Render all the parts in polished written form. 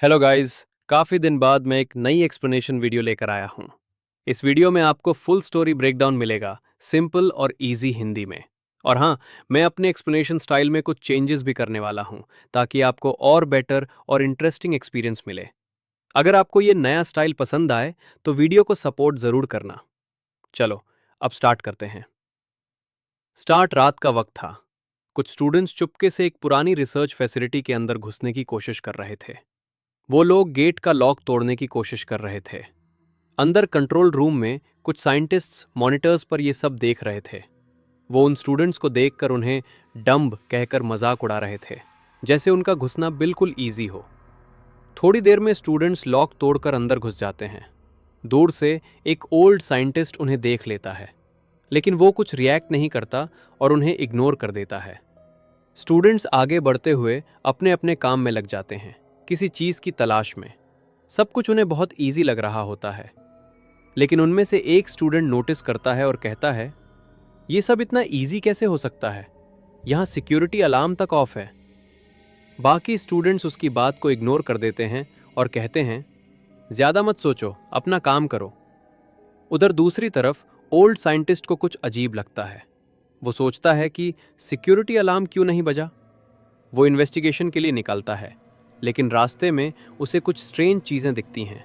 Hello guys. काफ़ी दिन बाद मैं एक नई एक्सप्लेनेशन वीडियो लेकर आया हूँ। इस वीडियो में आपको फुल स्टोरी ब्रेकडाउन मिलेगा, सिंपल और इजी हिंदी में। और हाँ, मैं अपने एक्सप्लेनेशन स्टाइल में कुछ चेंजेस भी करने वाला हूँ ताकि आपको और बेटर और इंटरेस्टिंग एक्सपीरियंस मिले। अगर आपको ये नया स्टाइल पसंद आए तो वीडियो को सपोर्ट ज़रूर करना। चलो, अब स्टार्ट करते हैं। स्टार्ट रात का वक्त था। कुछ स्टूडेंट्स चुपके से एक पुरानी रिसर्च फैसिलिटी के अंदर घुसने की कोशिश कर रहे थे। वो लोग गेट का लॉक तोड़ने की कोशिश कर रहे थे। अंदर कंट्रोल रूम में कुछ साइंटिस्ट्स मॉनिटर्स पर ये सब देख रहे थे। वो उन स्टूडेंट्स को देखकर उन्हें डम्ब कहकर मजाक उड़ा रहे थे, जैसे उनका घुसना बिल्कुल इजी हो। थोड़ी देर में स्टूडेंट्स लॉक तोड़कर अंदर घुस जाते हैं। दूर से एक ओल्ड साइंटिस्ट उन्हें देख लेता है, लेकिन वो कुछ रिएक्ट नहीं करता और उन्हें इग्नोर कर देता है। स्टूडेंट्स आगे बढ़ते हुए अपने अपने काम में लग जाते हैं, किसी चीज़ की तलाश में। सब कुछ उन्हें बहुत इजी लग रहा होता है, लेकिन उनमें से एक स्टूडेंट नोटिस करता है और कहता है, ये सब इतना इजी कैसे हो सकता है? यहाँ सिक्योरिटी अलार्म तक ऑफ है। बाकी स्टूडेंट्स उसकी बात को इग्नोर कर देते हैं और कहते हैं, ज़्यादा मत सोचो, अपना काम करो। उधर दूसरी तरफ ओल्ड साइंटिस्ट को कुछ अजीब लगता है। वो सोचता है कि सिक्योरिटी अलार्म क्यों नहीं बजा। वो इन्वेस्टिगेशन के लिए निकलता है, लेकिन रास्ते में उसे कुछ स्ट्रेंज चीज़ें दिखती हैं,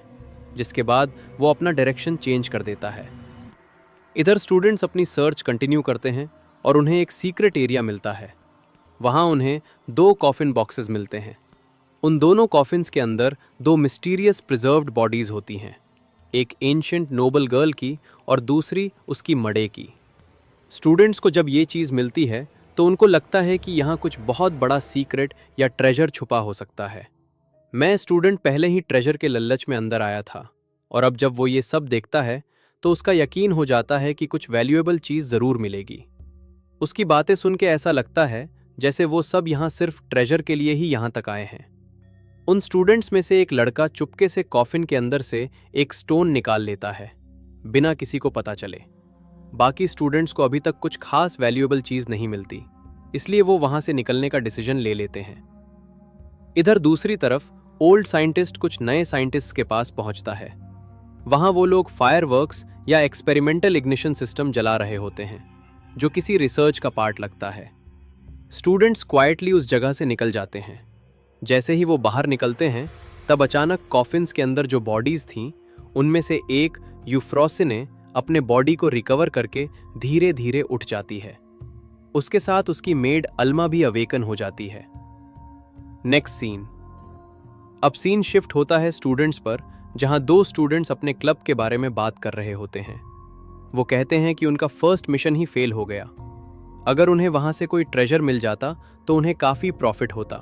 जिसके बाद वो अपना डायरेक्शन चेंज कर देता है। इधर स्टूडेंट्स अपनी सर्च कंटिन्यू करते हैं और उन्हें एक सीक्रेट एरिया मिलता है। वहाँ उन्हें दो कॉफिन बॉक्सेस मिलते हैं। उन दोनों कॉफिन्स के अंदर दो मिस्टीरियस प्रिजर्व्ड बॉडीज होती हैं, एक एंशिएंट नोबल गर्ल की और दूसरी उसकी मड़े की। स्टूडेंट्स को जब ये चीज़ मिलती है तो उनको लगता है कि यहाँ कुछ बहुत बड़ा सीक्रेट या ट्रेजर छुपा हो सकता है। मैं स्टूडेंट पहले ही ट्रेजर के ललच में अंदर आया था, और अब जब वो ये सब देखता है तो उसका यकीन हो जाता है कि कुछ वैल्यूएबल चीज़ ज़रूर मिलेगी। उसकी बातें सुन के ऐसा लगता है जैसे वो सब यहाँ सिर्फ ट्रेजर के लिए ही यहाँ तक आए हैं। उन स्टूडेंट्स में से एक लड़का चुपके से कॉफिन के अंदर से एक स्टोन निकाल लेता है, बिना किसी को पता चले। बाकी स्टूडेंट्स को अभी तक कुछ खास वैल्यूएबल चीज़ नहीं मिलती, इसलिए वो वहाँ से निकलने का डिसीजन ले लेते हैं। इधर दूसरी तरफ ओल्ड साइंटिस्ट कुछ नए साइंटिस्ट्स के पास पहुंचता है। वहां वो लोग फायरवर्क्स या एक्सपेरिमेंटल इग्निशन सिस्टम जला रहे होते हैं, जो किसी रिसर्च का पार्ट लगता है। स्टूडेंट्स क्वाइटली उस जगह से निकल जाते हैं। जैसे ही वो बाहर निकलते हैं, तब अचानक कॉफिन्स के अंदर जो बॉडीज थीं, उनमें से एक यूफ्रोसिने अपने बॉडी को रिकवर करके धीरे धीरे उठ जाती है। उसके साथ उसकी मेड अल्मा भी अवेकन हो जाती है। Next scene. अब सीन शिफ्ट होता है स्टूडेंट्स पर, जहां दो स्टूडेंट्स अपने क्लब के बारे में बात कर रहे होते हैं। वो कहते हैं कि उनका फर्स्ट मिशन ही फेल हो गया। अगर उन्हें वहां से कोई ट्रेजर मिल जाता तो उन्हें काफ़ी प्रॉफिट होता।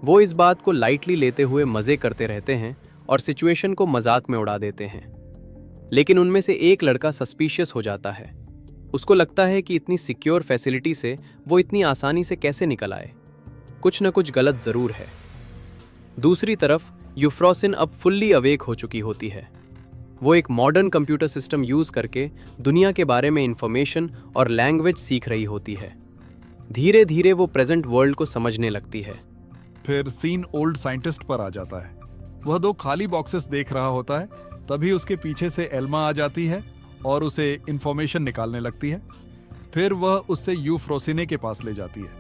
वो इस बात को लाइटली लेते हुए मज़े करते रहते हैं और सिचुएशन को मजाक में उड़ा देते हैं। लेकिन उनमें से एक लड़का सस्पिशियस हो जाता है। उसको लगता है कि इतनी सिक्योर फैसिलिटी से वो इतनी आसानी से कैसे निकल आए। कुछ न कुछ गलत ज़रूर है। दूसरी तरफ यूफ्रोसिन अब फुल्ली अवेक हो चुकी होती है। वो एक मॉडर्न कंप्यूटर सिस्टम यूज़ करके दुनिया के बारे में इंफॉर्मेशन और लैंग्वेज सीख रही होती है। धीरे धीरे वो प्रेजेंट वर्ल्ड को समझने लगती है। फिर सीन ओल्ड साइंटिस्ट पर आ जाता है। वह दो खाली बॉक्सेस देख रहा होता है, तभी उसके पीछे से एल्मा आ जाती है और उसे इंफॉर्मेशन निकालने लगती है। फिर वह उससे यूफ्रोसिने के पास ले जाती है।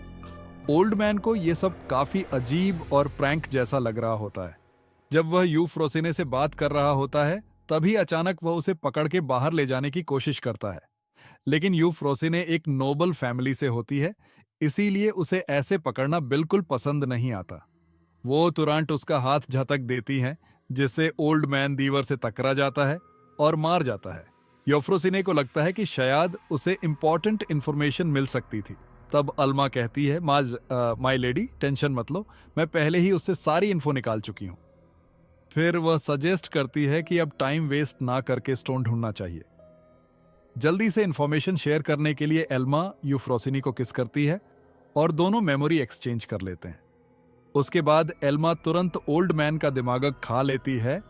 ओल्ड मैन को यह सब काफी अजीब और प्रैंक जैसा लग रहा होता है। जब वह यूफ्रोसिने से बात कर रहा होता है, तभी अचानक वह उसे पकड़ के बाहर ले जाने की कोशिश करता है। लेकिन यूफ्रोसिने एक नोबल फैमिली से होती है, इसीलिए उसे ऐसे पकड़ना बिल्कुल पसंद नहीं आता। वो तुरंत उसका हाथ झटक देती है, जिससे ओल्ड मैन दीवार से टकरा जाता है और मार जाता है। यूफ्रोसिने को लगता है कि शायद उसे इंपॉर्टेंट इंफॉर्मेशन मिल सकती थी। तब अल्मा कहती है, माय लेडी, टेंशन मत लो, मैं पहले ही उससे सारी इन्फो निकाल चुकी हूँ। फिर वह सजेस्ट करती है कि अब टाइम वेस्ट ना करके स्टोन ढूंढना चाहिए। जल्दी से इंफॉर्मेशन शेयर करने के लिए एल्मा यूफ्रोसिनी को किस करती है और दोनों मेमोरी एक्सचेंज कर लेते हैं। उसके बाद एल्मा तुरंत ओल्ड मैन का दिमाग खा लेती है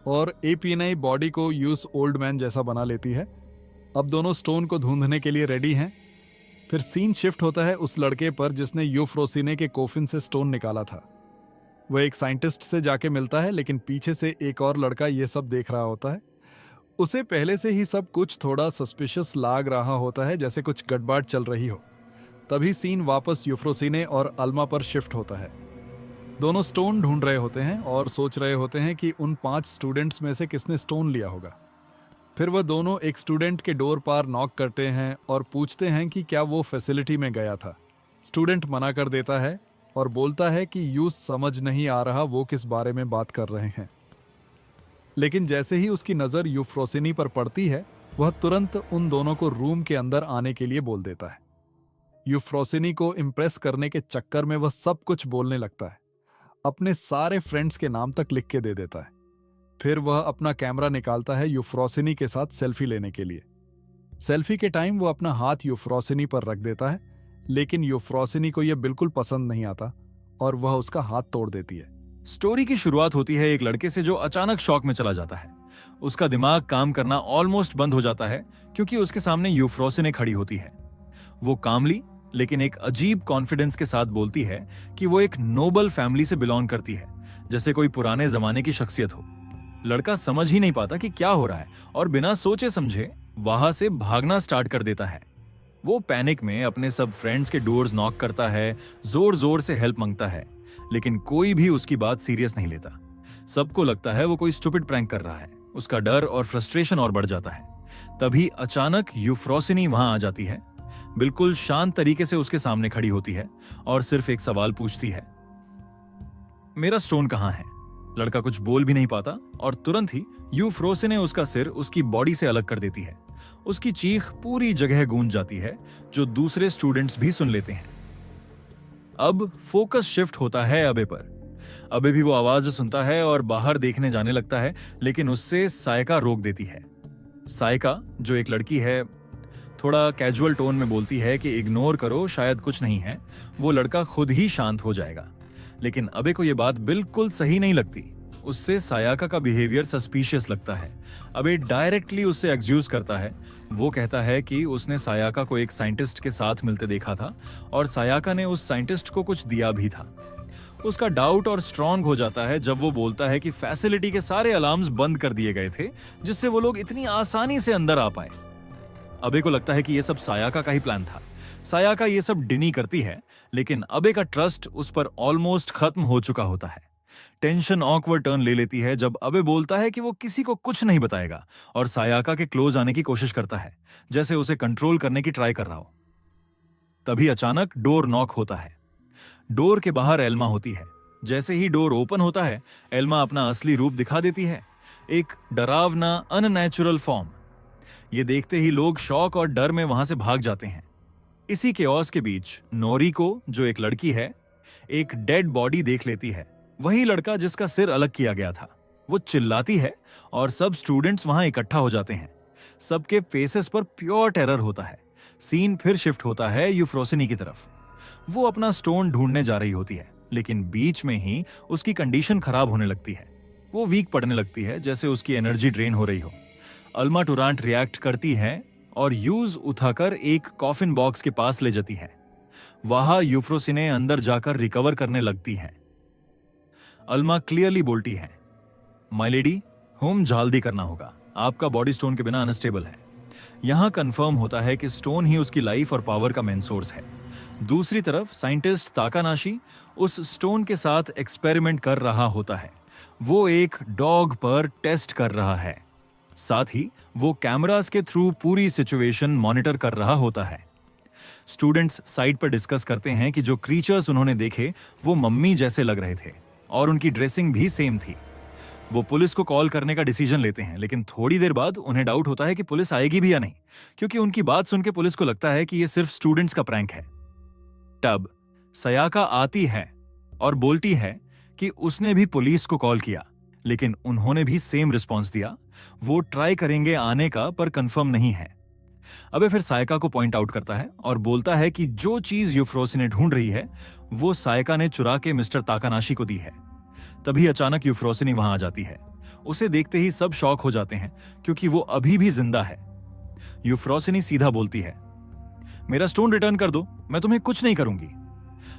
और एपीएनआई बॉडी को यूज ओल्ड मैन जैसा बना लेती है। अब दोनों स्टोन को ढूंढने के लिए रेडी हैं। फिर सीन शिफ्ट होता है उस लड़के पर जिसने यूफ्रोसिने के कोफिन से स्टोन निकाला था। वह एक साइंटिस्ट से जाके मिलता है, लेकिन पीछे से एक और लड़का ये सब देख रहा होता है। उसे पहले से ही सब कुछ थोड़ा सस्पिशियस लग रहा होता है, जैसे कुछ गड़बड़ चल रही हो। तभी सीन वापस यूफ्रोसिने और अल्मा पर शिफ्ट होता है। दोनों स्टोन ढूंढ रहे होते हैं और सोच रहे होते हैं कि उन 5 स्टूडेंट्स में से किसने स्टोन लिया होगा। फिर वह दोनों एक स्टूडेंट के डोर पर नॉक करते हैं और पूछते हैं कि क्या वो फैसिलिटी में गया था। स्टूडेंट मना कर देता है और बोलता है कि यूं समझ नहीं आ रहा वो किस बारे में बात कर रहे हैं। लेकिन जैसे ही उसकी नज़र यूफ्रोसिनी पर पड़ती है, वह तुरंत उन दोनों को रूम के अंदर आने के लिए बोल देता है। यूफ्रोसिनी को इम्प्रेस करने के चक्कर में वह सब कुछ बोलने लगता है, अपने सारे फ्रेंड्स के नाम तक लिख के दे देता है। फिर वह अपना कैमरा निकालता है यूफ्रोसिनी के साथ सेल्फी लेने के लिए। सेल्फी के टाइम वो अपना हाथ यूफ्रोसिनी पर रख देता है, लेकिन यूफ्रोसिनी को यह बिल्कुल पसंद नहीं आता और वह उसका हाथ तोड़ देती है। स्टोरी की शुरुआत होती है एक लड़के से जो अचानक शॉक में चला जाता है। उसका दिमाग काम करना ऑलमोस्ट बंद हो जाता है क्योंकि उसके सामने यूफ्रोसिने खड़ी होती है। वो कामली लेकिन एक अजीब कॉन्फिडेंस के साथ बोलती है कि वो एक नोबल फैमिली से बिलोंग करती है, जैसे कोई पुराने जमाने की शख्सियत हो। लड़का समझ ही नहीं पाता कि क्या हो रहा है और बिना सोचे समझे वहां से भागना स्टार्ट कर देता है। वो पैनिक में अपने सब फ्रेंड्स के डोर्स नॉक करता है, जोर जोर से हेल्प मांगता है, लेकिन कोई भी उसकी बात सीरियस नहीं लेता। सबको लगता है वो कोई स्टूपिड प्रैंक कर रहा है। उसका डर और फ्रस्ट्रेशन और बढ़ जाता है। तभी अचानक यूफ्रोसिनी वहां आ जाती है, बिल्कुल शांत तरीके से उसके सामने खड़ी होती है और सिर्फ एक सवाल पूछती है, मेरा स्टोन कहां है? लड़का कुछ बोल भी नहीं पाता और तुरंत ही यूफ्रोसिने उसका सिर उसकी बॉडी से अलग कर देती है। उसकी चीख पूरी जगह गूंज जाती है, जो दूसरे स्टूडेंट्स भी सुन लेते हैं। अब फोकस शिफ्ट होता है अबे पर। अबे भी वो आवाज सुनता है और बाहर देखने जाने लगता है, लेकिन उससे सायका रोक देती है। सायका, जो एक लड़की है, थोड़ा कैजुअल टोन में बोलती है कि इग्नोर करो, शायद कुछ नहीं है, वो लड़का खुद ही शांत हो जाएगा। लेकिन अबे को ये बात बिल्कुल सही नहीं लगती। उससे सायका का बिहेवियर सस्पिशियस लगता है। अबे डायरेक्टली उससे एक्सक्यूज करता है। वो कहता है कि उसने सायका को एक साइंटिस्ट के साथ मिलते देखा था और सायका ने उस साइंटिस्ट को कुछ दिया भी था। उसका डाउट और स्ट्रांग हो जाता है जब वो बोलता है कि फैसिलिटी के सारे अलार्म्स बंद कर दिए गए थे, जिससे वो लोग इतनी आसानी से अंदर आ पाए। अबे को लगता है कि ये सब सायका का ही प्लान था। सायका ये सब डिनी करती है, लेकिन अबे का ट्रस्ट उस पर ऑलमोस्ट खत्म हो चुका होता है। टेंशन ऑकवर्ड टर्न ले लेती है जब अबे बोलता है कि वो किसी को कुछ नहीं बताएगा और सायका के क्लोज आने की कोशिश करता है, जैसे उसे कंट्रोल करने की ट्राई कर रहा हो। तभी अचानक डोर नॉक होता है। डोर के बाहर एल्मा होती है। जैसे ही डोर ओपन होता है, एल्मा अपना असली रूप दिखा देती है, एक डरावना अननेचुरल फॉर्म। ये देखते ही लोग शॉक और डर में वहां से भाग जाते हैं। इसी केओस के बीच नोरिको, जो एक लड़की है, एक डेड बॉडी देख लेती है। वही लड़का जिसका सिर अलग किया गया था। वो चिल्लाती है और सब स्टूडेंट्स वहां इकट्ठा हो जाते हैं। सबके फेसेस पर प्योर टेरर होता है। सीन फिर शिफ्ट होता है यूफ्रोसिनी की तरफ। वो अपना स्टोन ढूंढने जा रही होती है, लेकिन बीच में ही उसकी कंडीशन खराब होने लगती है। वो वीक पड़ने लगती है, जैसे उसकी एनर्जी ड्रेन हो रही हो। अल्मा टुरांट रिएक्ट करती है और यूज उठाकर एक कॉफिन बॉक्स के पास ले जाती है। वहां यूफ्रोसिने अंदर जाकर रिकवर करने लगती है। अल्मा क्लियरली बोलती है, माय लेडी, होम जल्दी करना होगा, आपका बॉडी स्टोन के बिना अनस्टेबल है। यहां कंफर्म होता है कि स्टोन ही उसकी लाइफ और पावर का मेन सोर्स है। दूसरी तरफ साइंटिस्ट ताकानाशी उस स्टोन के साथ एक्सपेरिमेंट कर रहा होता है। वो एक डॉग पर टेस्ट कर रहा है। साथ ही वो कैमरास के थ्रू पूरी सिचुएशन मॉनिटर कर रहा होता है। स्टूडेंट्स साइड पर डिस्कस करते हैं कि जो क्रीचर्स उन्होंने देखे वो मम्मी जैसे लग रहे थे और उनकी ड्रेसिंग भी सेम थी। वो पुलिस को कॉल करने का डिसीजन लेते हैं, लेकिन थोड़ी देर बाद उन्हें डाउट होता है कि पुलिस आएगी भी या नहीं, क्योंकि उनकी बात सुन के पुलिस को लगता है कि ये सिर्फ स्टूडेंट्स का प्रैंक है। तब सायका आती है और बोलती है कि उसने भी पुलिस को कॉल किया, लेकिन उन्होंने भी सेम रिस्पॉन्स दिया। वो ट्राई करेंगे आने का, पर कंफर्म नहीं है। अबे फिर सायका को पॉइंट आउट करता है और बोलता है कि जो चीज यूफ्रोसिने ढूंढ रही है वो सायका ने चुरा के मिस्टर ताकानाशी को दी है। तभी अचानक यूफ्रोसिनी वहां आ जाती है। उसे देखते ही सब शॉक हो जाते हैं, क्योंकि वो अभी भी जिंदा है। यूफ्रोसिनी सीधा बोलती है, मेरा स्टोन रिटर्न कर दो, मैं तुम्हें कुछ नहीं करूंगी।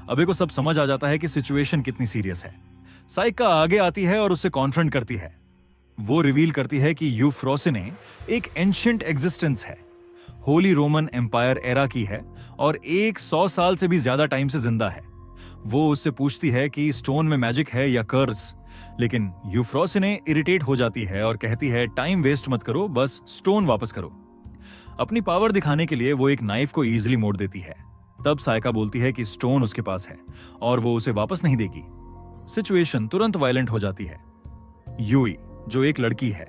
अबे को सब समझ आ जाता है कि सिचुएशन कितनी सीरियस है। साइका आगे आती है और उससे कॉन्फ्रंट करती है। वो रिवील करती है कि यूफ्रोसिने एक एंशिएंट एग्जिस्टेंस है, होली रोमन एम्पायर एरा की है और 100 साल से भी ज्यादा टाइम से जिंदा है। वो उससे पूछती है कि स्टोन में मैजिक है या कर्स, लेकिन यूफ्रोसिने इरिटेट हो जाती है और कहती है टाइम वेस्ट मत करो, बस स्टोन वापस करो। अपनी पावर दिखाने के लिए वो एक नाइफ को इजीली मोड़ देती है। तब साइका बोलती है कि स्टोन उसके पास है और वो उसे वापस नहीं देगी। सिचुएशन तुरंत वायलेंट हो जाती है। यूई, जो एक लड़की है,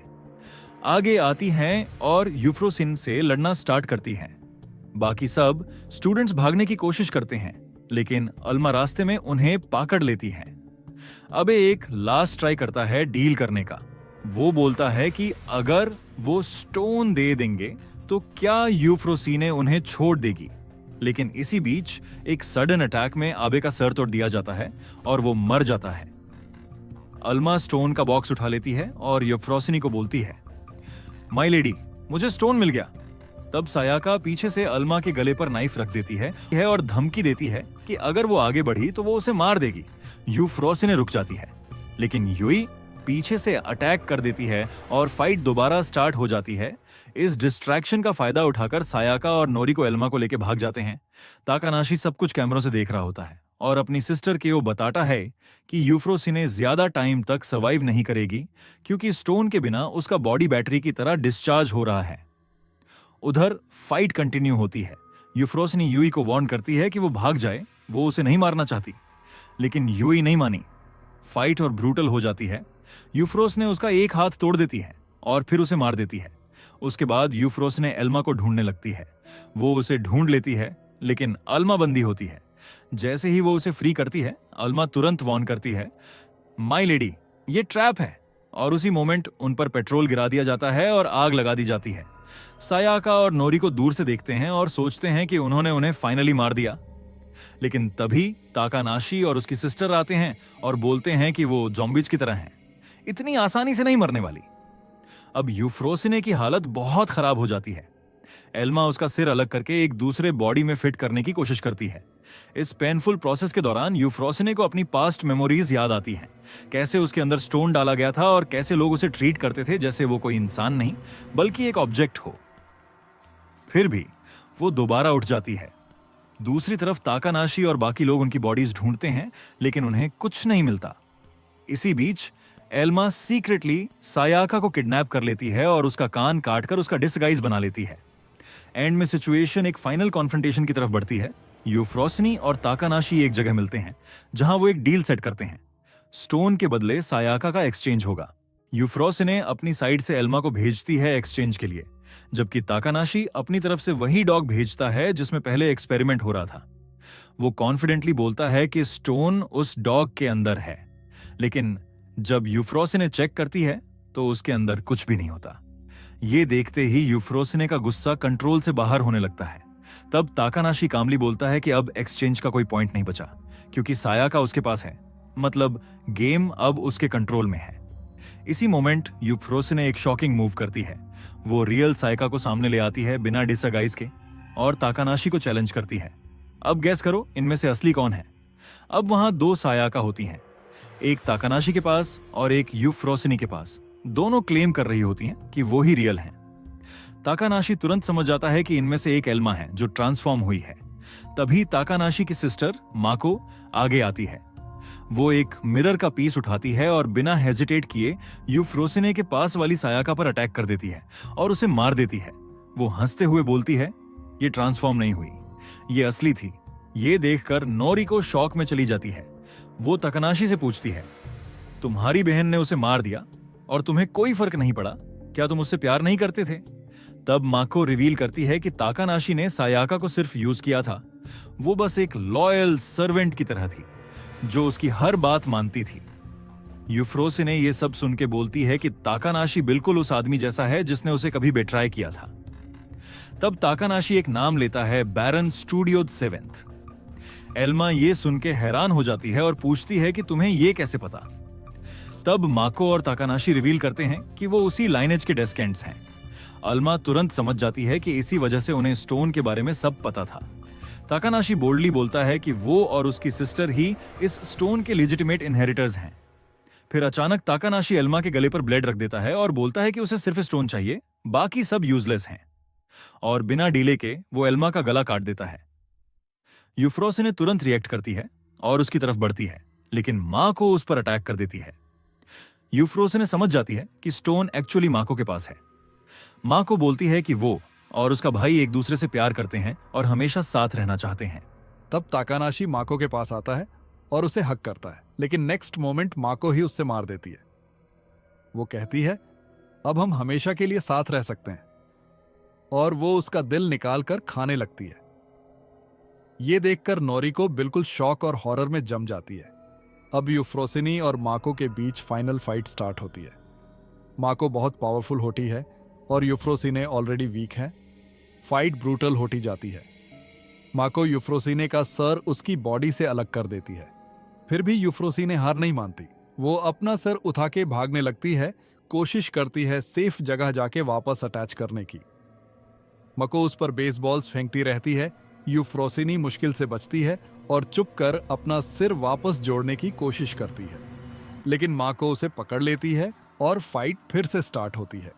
आगे आती हैं और यूफ्रोसिन से लड़ना स्टार्ट करती हैं। बाकी सब स्टूडेंट्स भागने की कोशिश करते हैं, लेकिन अल्मा रास्ते में उन्हें पाकड़ लेती है। अबे एक लास्ट ट्राई करता है डील करने का। वो बोलता है कि अगर वो स्टोन दे देंगे तो क्या यूफ्रोसिने उन्हें छोड़ देगी, लेकिन इसी बीच एक सडन अटैक में आबे का सर तोड़ दिया जाता है और वो मर जाता है। अल्मा स्टोन का बॉक्स उठा लेती है और यूफ्रोसिनी को बोलती है, माय लेडी, मुझे स्टोन मिल गया। तब सायाका पीछे से अल्मा के गले पर नाइफ रख देती है और धमकी देती है कि अगर वो आगे बढ़ी तो वो उसे मार देगी। यूफ्रोसिने रुक जाती है, लेकिन यूई पीछे से अटैक कर देती है और फाइट दोबारा स्टार्ट हो जाती है। इस डिस्ट्रैक्शन का फायदा उठाकर सायाका और नोरिको एल्मा को लेकर भाग जाते हैं। ताकानाशी सब कुछ कैमरों से देख रहा होता है और अपनी सिस्टर को बताता है कि यूफ्रोसिने ज्यादा टाइम तक सर्वाइव नहीं करेगी, क्योंकि स्टोन के बिना उसका बॉडी बैटरी की तरह डिस्चार्ज हो रहा है। उधर फाइट कंटिन्यू होती है। यूफ्रोसिनी यूई को वार्न करती है कि वो भाग जाए, वो उसे नहीं मारना चाहती, लेकिन यूई नहीं मानी। फाइट और ब्रूटल हो जाती है। यूफ्रोस ने उसका एक हाथ तोड़ देती है और फिर उसे मार देती है। उसके बाद यूफ्रोस ने एल्मा को ढूंढने लगती है। वो उसे ढूंढ लेती है, लेकिन अल्मा बंदी होती है। जैसे ही वो उसे फ्री करती है, अल्मा तुरंत वार्न करती है, माय लेडी, ये ट्रैप है, और उसी मोमेंट उन पर पेट्रोल गिरा दिया जाता है और आग लगा दी जाती है। सायाका और नोरिको दूर से देखते हैं और सोचते हैं कि उन्होंने उन्हें फाइनली मार दिया, लेकिन तभी ताकानाशी और उसकी सिस्टर आते हैं और बोलते हैं कि वो ज़ॉम्बीज की तरह हैं, इतनी आसानी से नहीं मरने वाली। अब यूफ्रोसिने की हालत बहुत खराब हो जाती है। एल्मा उसका सिर अलग करके एक दूसरे बॉडी में फिट करने की कोशिश करती है। इस पेनफुल प्रोसेस के दौरान यूफ्रोसिने को अपनी पास्ट मेमोरीज याद आती हैं, कैसे उसके अंदर स्टोन डाला गया था और कैसे लोग उसे ट्रीट करते थे जैसे वो कोई इंसान नहीं बल्कि एक ऑब्जेक्ट हो। फिर भी वो दोबारा उठ जाती है। दूसरी तरफ ताकानाशी और बाकी लोग उनकी बॉडीज ढूंढते हैं, लेकिन उन्हें कुछ नहीं मिलता। इसी बीच एल्मा सीक्रेटली सायाका को किडनैप कर लेती है और उसका कान काटकर उसका डिसगाइज बना लेती है। एंड में सिचुएशन एक फाइनल कॉन्फ्रंटेशन की तरफ बढ़ती है। यूफ्रोसिनी और ताकानाशी एक जगह मिलते हैं जहां वो एक डील सेट करते हैं। स्टोन के बदले सायाका का एक्सचेंज होगा। यूफ्रोसिने अपनी साइड से एल्मा को भेजती है एक्सचेंज के लिए, जबकि ताकानाशी अपनी तरफ से वही डॉग भेजता है जिसमें पहले एक्सपेरिमेंट हो रहा था। वो कॉन्फिडेंटली बोलता है कि स्टोन उस डॉग के अंदर है, लेकिन जब यूफ्रोसिने चेक करती है तो उसके अंदर कुछ भी नहीं होता। ये देखते ही यूफ्रोसिने का गुस्सा कंट्रोल से बाहर होने लगता है। तब ताकानाशी कामली बोलता है कि अब एक्सचेंज का कोई पॉइंट नहीं बचा, क्योंकि सायाका उसके पास है, मतलब गेम अब उसके कंट्रोल में है। इसी मोमेंट यूफ्रोसिने एक शॉकिंग मूव करती है। वो रियल सायाका को सामने ले आती है बिना डिसगाइज के और ताकानाशी को चैलेंज करती है। अब गैस करो इनमें से असली कौन है। अब वहां दो सायाका होती हैं, एक ताकानाशी के पास और एक यूफ्रोसिनी के पास। दोनों क्लेम कर रही होती हैं कि वो ही रियल हैं। ताकानाशी तुरंत समझ जाता है कि इनमें से एक एल्मा है जो ट्रांसफॉर्म हुई है। तभी ताकानाशी की सिस्टर माको आगे आती है। वो एक मिरर का पीस उठाती है और बिना हेजिटेट किए यूफ्रोसिने के पास वाली सायाका पर अटैक कर देती है और उसे मार देती है। वो हंसते हुए बोलती है, ये ट्रांसफॉर्म नहीं हुई, ये असली थी। ये देखकर नोरिको शॉक में चली जाती है। वो ताकानाशी से पूछती है, तुम्हारी बहन ने उसे मार दिया और तुम्हें कोई फर्क नहीं पड़ा, क्या तुम उससे प्यार नहीं करते थे? तब माको रिवील करती है कि ताकानाशी ने सायाका को सिर्फ यूज किया था। वो बस एक लॉयल सर्वेंट की तरह थी जो उसकी हर बात मानती थी। यूफ्रोसिने ये सब सुन के बोलती है कि ताकानाशी बिल्कुल उस आदमी जैसा है जिसने उसे कभी बेट्राई किया था। तब ताकानाशी एक नाम लेता है, बैरन स्टूडियो 7th। एल्मा ये सुन के हैरान हो जाती है और पूछती है कि तुम्हें ये कैसे पता? तब माको और ताकानाशी रिवील करते हैं कि वो उसी लाइनेज के डेस्केंड्स हैं। अल्मा तुरंत समझ जाती है कि इसी वजह से उन्हें स्टोन के बारे में सब पता था। ताकानाशी बोल्डली बोलता है कि वो और उसकी सिस्टर ही इस स्टोन के लेजिटिमेट इनहेरिटर्स हैं। फिर अचानक ताकानाशी एल्मा के गले पर ब्लेड रख देता है और बोलता है कि उसे सिर्फ स्टोन चाहिए, बाकी सब यूजलेस हैं। और बिना डीले के वो एल्मा का गला काट देता है। यूफ्रोसिने तुरंत रिएक्ट करती है और उसकी तरफ बढ़ती है, लेकिन मां को उस पर अटैक कर देती है। यूफ्रोसिने समझ जाती है कि स्टोन एक्चुअली माको के पास है। मां को बोलती है कि वो और उसका भाई एक दूसरे से प्यार करते हैं और हमेशा साथ रहना चाहते हैं। तब ताकानाशी माको के पास आता है और उसे हक करता है, लेकिन नेक्स्ट मोमेंट माको ही उससे मार देती है। वो कहती है, अब हम हमेशा के लिए साथ रह सकते हैं, और वो उसका दिल निकाल कर खाने लगती है। ये देखकर नोरिको बिल्कुल शॉक और हॉरर में जम जाती है। अब यूफ्रोसिनी और माको के बीच फाइनल फाइट स्टार्ट होती है। माको बहुत पावरफुल होती है और यूफ्रोसिने ऑलरेडी वीक है। फाइट ब्रूटल होती जाती है। माको यूफ्रोसिने का सर उसकी बॉडी से अलग कर देती है। फिर भी यूफ्रोसिने हार नहीं मानती। वो अपना सर उठा के भागने लगती है, कोशिश करती है सेफ जगह जाके वापस अटैच करने की। मको उस पर बेसबॉल्स फेंकती रहती है। यूफ्रोसिनी मुश्किल से बचती है और चुप कर अपना सिर वापस जोड़ने की कोशिश करती है, लेकिन माको उसे पकड़ लेती है और फाइट फिर से स्टार्ट होती है।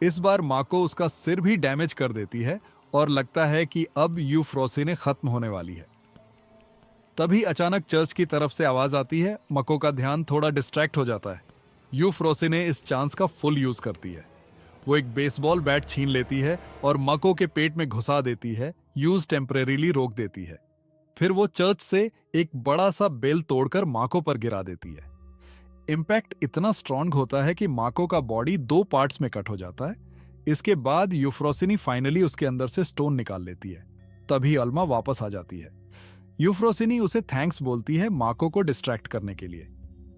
इस बार माको उसका सिर भी डैमेज कर देती है और लगता है कि अब यूफ्रोसिने खत्म होने वाली है। तभी अचानक चर्च की तरफ से आवाज आती है। मको का ध्यान थोड़ा डिस्ट्रैक्ट हो जाता है। यूफ्रोसिने इस चांस का फुल यूज करती है। वो एक बेसबॉल बैट छीन लेती है और मको के पेट में घुसा देती है। यूज टेम्परेरीली रोक देती है। फिर वो चर्च से एक बड़ा सा बेल तोड़कर माको पर गिरा देती है। इम्पैक्ट इतना स्ट्रांग होता है कि माको का बॉडी 2 पार्ट्स में कट हो जाता है। इसके बाद यूफ्रोसिनी फाइनली उसके अंदर से स्टोन निकाल लेती है। तभी अल्मा वापस आ जाती है। यूफ्रोसिनी उसे थैंक्स बोलती है माको को डिस्ट्रैक्ट करने के लिए,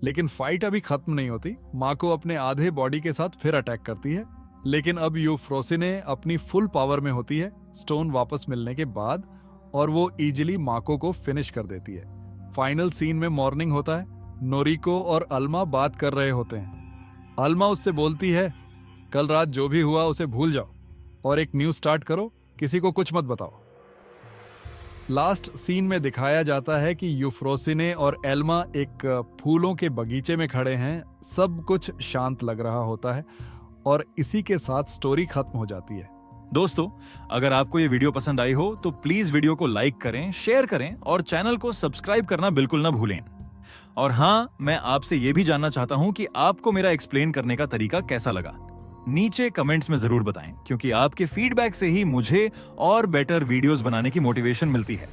लेकिन फाइट अभी खत्म नहीं होती। माको अपने आधे बॉडी के साथ फिर अटैक करती है, लेकिन अब यूफ्रोसिने अपनी फुल पावर में होती है स्टोन वापस मिलने के बाद, और वो इजीली माको को फिनिश कर देती है। फाइनल सीन में मॉर्निंग होता है। नोरिको और अल्मा बात कर रहे होते हैं। अल्मा उससे बोलती है, कल रात जो भी हुआ उसे भूल जाओ और एक न्यू स्टार्ट करो, किसी को कुछ मत बताओ। लास्ट सीन में दिखाया जाता है कि यूफ्रोसिने और एल्मा एक फूलों के बगीचे में खड़े हैं। सब कुछ शांत लग रहा होता है और इसी के साथ स्टोरी खत्म हो जाती है। दोस्तों, अगर आपको ये वीडियो पसंद आई हो तो प्लीज वीडियो को लाइक करें, शेयर करें और चैनल को सब्सक्राइब करना बिल्कुल ना भूलें। और हाँ, मैं आपसे ये भी जानना चाहता हूं कि आपको मेरा एक्सप्लेन करने का तरीका कैसा लगा। नीचे कमेंट्स में जरूर बताएं, क्योंकि आपके फीडबैक से ही मुझे और बेटर वीडियोस बनाने की मोटिवेशन मिलती है।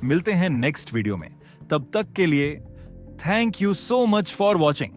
मिलते हैं नेक्स्ट वीडियो में। तब तक के लिए thank you so much for watching.